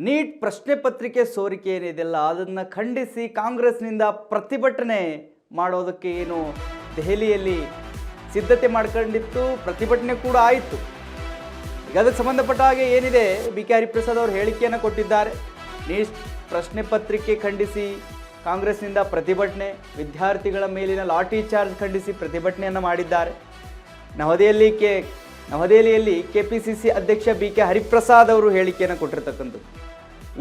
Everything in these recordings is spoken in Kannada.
ನೀಟ್ ಪ್ರಶ್ನೆ ಪತ್ರಿಕೆ ಸೋರಿಕೆ ಏನಿದೆಯಲ್ಲ ಅದನ್ನು ಖಂಡಿಸಿ ಕಾಂಗ್ರೆಸ್ನಿಂದ ಪ್ರತಿಭಟನೆ ಮಾಡೋದಕ್ಕೆ ಏನು ದೆಹಲಿಯಲ್ಲಿ ಸಿದ್ಧತೆ ಮಾಡ್ಕೊಂಡಿತ್ತು, ಪ್ರತಿಭಟನೆ ಕೂಡ ಆಯಿತು. ಈಗ ಅದಕ್ಕೆ ಸಂಬಂಧಪಟ್ಟ ಹಾಗೆ ಏನಿದೆ, ಬಿ ಕೆ ಹರಿಪ್ರಸಾದ್ ಅವರು ಹೇಳಿಕೆಯನ್ನು ಕೊಟ್ಟಿದ್ದಾರೆ. ನೀಟ್ ಪ್ರಶ್ನೆ ಪತ್ರಿಕೆ ಖಂಡಿಸಿ ಕಾಂಗ್ರೆಸ್ನಿಂದ ಪ್ರತಿಭಟನೆ, ವಿದ್ಯಾರ್ಥಿಗಳ ಮೇಲಿನ ಲಾಠಿ ಚಾರ್ಜ್ ಖಂಡಿಸಿ ಪ್ರತಿಭಟನೆಯನ್ನು ಮಾಡಿದ್ದಾರೆ. ನವದೆಹಲಿಯಲ್ಲಿ ಕೆಪಿಸಿಸಿ ಅಧ್ಯಕ್ಷ ಬಿ ಕೆ ಹರಿಪ್ರಸಾದ್ ಅವರು ಹೇಳಿಕೆಯನ್ನು ಕೊಟ್ಟಿರ್ತಕ್ಕಂಥದ್ದು.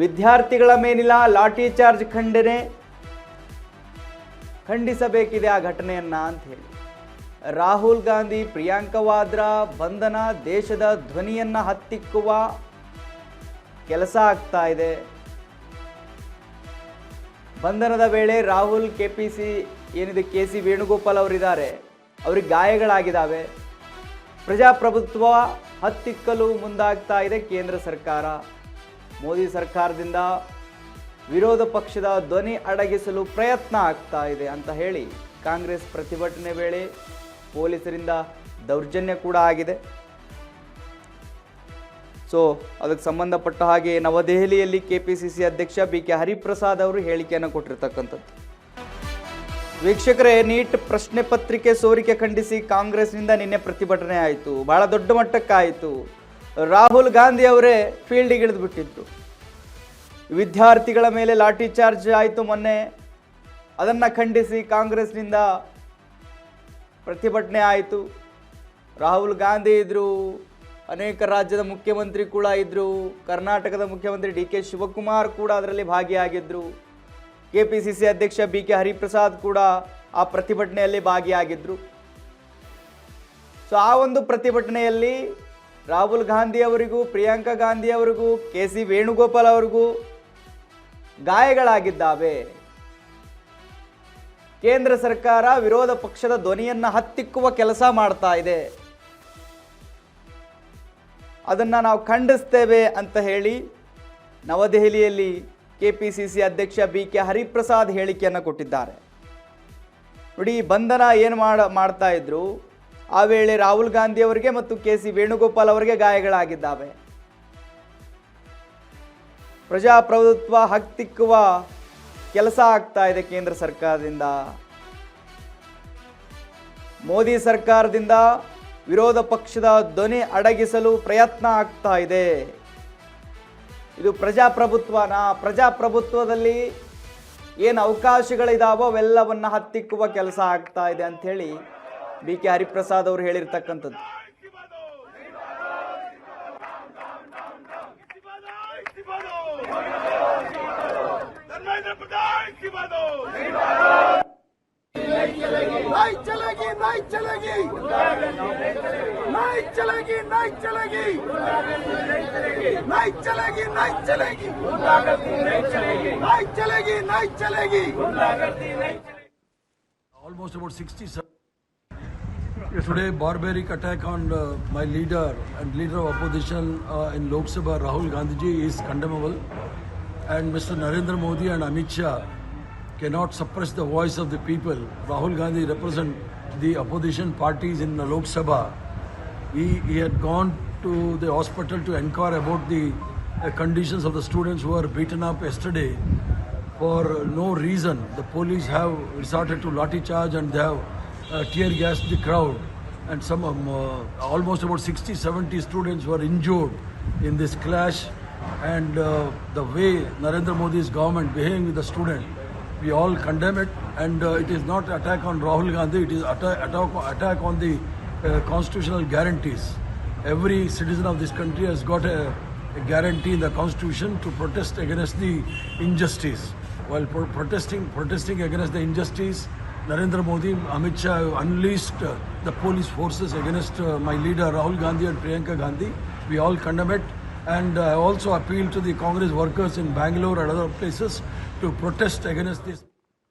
ವಿದ್ಯಾರ್ಥಿಗಳ ಮೇಲಿನ ಲಾಠಿ ಚಾರ್ಜ್ ಖಂಡಿಸಬೇಕಿದೆ ಆ ಘಟನೆಯನ್ನ ಅಂತ ಹೇಳಿ. ರಾಹುಲ್ ಗಾಂಧಿ, ಪ್ರಿಯಾಂಕಾ ವಾದ್ರಾ ಬಂಧನ ದೇಶದ ಧ್ವನಿಯನ್ನ ಹತ್ತಿಕ್ಕುವ ಕೆಲಸ ಆಗ್ತಾ ಇದೆ. ಬಂಧನದ ವೇಳೆ ರಾಹುಲ್ ಕೆಪಿಸಿ ಏನಿದೆ ಕೆ.ಸಿ. ವೇಣುಗೋಪಾಲ್ ಅವರಿದ್ದಾರೆ, ಅವ್ರಿಗೆ ಗಾಯಗಳಾಗಿದ್ದಾವೆ. ಪ್ರಜಾಪ್ರಭುತ್ವ ಹತ್ತಿಕ್ಕಲು ಮುಂದಾಗ್ತಾ ಇದೆ ಕೇಂದ್ರ ಸರ್ಕಾರ. ಮೋದಿ ಸರ್ಕಾರದಿಂದ ವಿರೋಧ ಪಕ್ಷದ ಧ್ವನಿ ಅಡಗಿಸಲು ಪ್ರಯತ್ನ ಆಗ್ತಾ ಇದೆ ಅಂತ ಹೇಳಿ ಕಾಂಗ್ರೆಸ್ ಪ್ರತಿಭಟನೆ ವೇಳೆ ಪೊಲೀಸರಿಂದ ದೌರ್ಜನ್ಯ ಕೂಡ ಆಗಿದೆ. ಸೊ ಅದಕ್ಕೆ ಸಂಬಂಧಪಟ್ಟ ಹಾಗೆ ನವದೆಹಲಿಯಲ್ಲಿ ಕೆಪಿಸಿಸಿ ಅಧ್ಯಕ್ಷ ಬಿ ಕೆ ಹರಿಪ್ರಸಾದ್ ಅವರು ಹೇಳಿಕೆಯನ್ನು ಕೊಟ್ಟಿರ್ತಕ್ಕಂಥದ್ದು. ವೀಕ್ಷಕರೇ, ನೀಟ್ ಪ್ರಶ್ನೆ ಪತ್ರಿಕೆ ಸೋರಿಕೆ ಖಂಡಿಸಿ ಕಾಂಗ್ರೆಸ್ನಿಂದ ನಿನ್ನೆ ಪ್ರತಿಭಟನೆ ಆಯಿತು. ಬಹಳ ದೊಡ್ಡ ಮಟ್ಟಕ್ಕಾಯಿತು. ರಾಹುಲ್ ಗಾಂಧಿ ಅವರೇ ಫೀಲ್ಡಿಗೆ ಇಳಿದು ಬಿಟ್ಟಿದ್ರು. ವಿದ್ಯಾರ್ಥಿಗಳ ಮೇಲೆ ಲಾಠಿ ಚಾರ್ಜ್ ಆಯಿತು ಮೊನ್ನೆ. ಅದನ್ನು ಖಂಡಿಸಿ ಕಾಂಗ್ರೆಸ್ನಿಂದ ಪ್ರತಿಭಟನೆ ಆಯಿತು. ರಾಹುಲ್ ಗಾಂಧಿ ಇದ್ದರು, ಅನೇಕ ರಾಜ್ಯದ ಮುಖ್ಯಮಂತ್ರಿ ಕೂಡ ಇದ್ದರು, ಕರ್ನಾಟಕದ ಮುಖ್ಯಮಂತ್ರಿ ಡಿ ಕೆ ಶಿವಕುಮಾರ್ ಕೂಡ ಅದರಲ್ಲಿ ಭಾಗಿಯಾಗಿದ್ದರು. ಕೆಪಿಸಿಸಿ ಅಧ್ಯಕ್ಷ ಬಿ ಕೆ ಹರಿಪ್ರಸಾದ್ ಕೂಡ ಆ ಪ್ರತಿಭಟನೆಯಲ್ಲಿ ಭಾಗಿಯಾಗಿದ್ದರು. ಸೊ ಆ ಒಂದು ಪ್ರತಿಭಟನೆಯಲ್ಲಿ ರಾಹುಲ್ ಗಾಂಧಿ ಅವರಿಗೂ, ಪ್ರಿಯಾಂಕಾ ಗಾಂಧಿ ಅವರಿಗೂ, ಕೆ.ಸಿ. ವೇಣುಗೋಪಾಲ್ ಅವರಿಗೂ ಗಾಯಗಳಾಗಿದ್ದಾವೆ. ಕೇಂದ್ರ ಸರ್ಕಾರ ವಿರೋಧ ಪಕ್ಷದ ಧ್ವನಿಯನ್ನು ಹತ್ತಿಕ್ಕುವ ಕೆಲಸ ಮಾಡ್ತಾ ಇದೆ, ಅದನ್ನು ನಾವು ಖಂಡಿಸ್ತೇವೆ ಅಂತ ಹೇಳಿ ನವದೆಹಲಿಯಲ್ಲಿ ಕೆಪಿಸಿಸಿ ಅಧ್ಯಕ್ಷ ಬಿ ಕೆ ಹರಿಪ್ರಸಾದ್ ಹೇಳಿಕೆಯನ್ನು ಕೊಟ್ಟಿದ್ದಾರೆ. ನೋಡಿ, ಬಂಧನ ಏನು ಮಾಡ್ತಾ ಇದ್ರು, ಆ ವೇಳೆ ರಾಹುಲ್ ಗಾಂಧಿ ಅವರಿಗೆ ಮತ್ತು ಕೆ.ಸಿ. ವೇಣುಗೋಪಾಲ್ ಅವರಿಗೆ ಗಾಯಗಳಾಗಿದ್ದಾವೆ. ಪ್ರಜಾಪ್ರಭುತ್ವ ಹತ್ತಿಕ್ಕುವ ಕೆಲಸ ಆಗ್ತಾ ಇದೆ ಕೇಂದ್ರ ಸರ್ಕಾರದಿಂದ. ಮೋದಿ ಸರ್ಕಾರದಿಂದ ವಿರೋಧ ಪಕ್ಷದ ಧ್ವನಿ ಅಡಗಿಸಲು ಪ್ರಯತ್ನ ಆಗ್ತಾ ಇದೆ. ಇದು ಪ್ರಜಾಪ್ರಭುತ್ವದಲ್ಲಿ ಏನು ಅವಕಾಶಗಳಿದಾವೋ ಅವೆಲ್ಲವನ್ನ ಹತ್ತಿಕ್ಕುವ ಕೆಲಸ ಆಗ್ತಾ ಇದೆ ಅಂಥೇಳಿ ಬಿ ಕೆ ಹರಿಪ್ರಸಾದ್ ಅವರು ಹೇಳಿರ್ತಕ್ಕಂಥದ್ದು. नहीं चलेगी, नहीं चलेगी, नहीं चलेगी, नहीं चलेगी, नहीं चलेगी, नहीं चलेगी, नहीं चलेगी, नहीं चलेगी. Almost about 67. Today, barbaric attack on my leader and leader of opposition in Lok Sabha, Rahul Gandhi ji, is condemnable, and Mr. Narendra Modi and Amit Shah cannot suppress the voice of the people. Rahul Gandhi represents the opposition parties in the Lok Sabha. He had gone to the hospital to inquire about the conditions of the students who were beaten up yesterday. For no reason, the police have resorted to lathi charge and they have tear gassed the crowd. And some almost about 60-70 students were injured in this clash. And the way Narendra Modi's government behaving with the student, we all condemn it, and it is not attack on Rahul Gandhi, it is attack on the constitutional guarantees. Every citizen of this country has got a guarantee in the constitution to protest against the injustice. While protesting against the injustice, Narendra Modi, Amit Shah have unleashed the police forces against my leader Rahul Gandhi and Priyanka Gandhi. We all condemn it. And I also appeal to the Congress workers in Bangalore and other places to protest against this.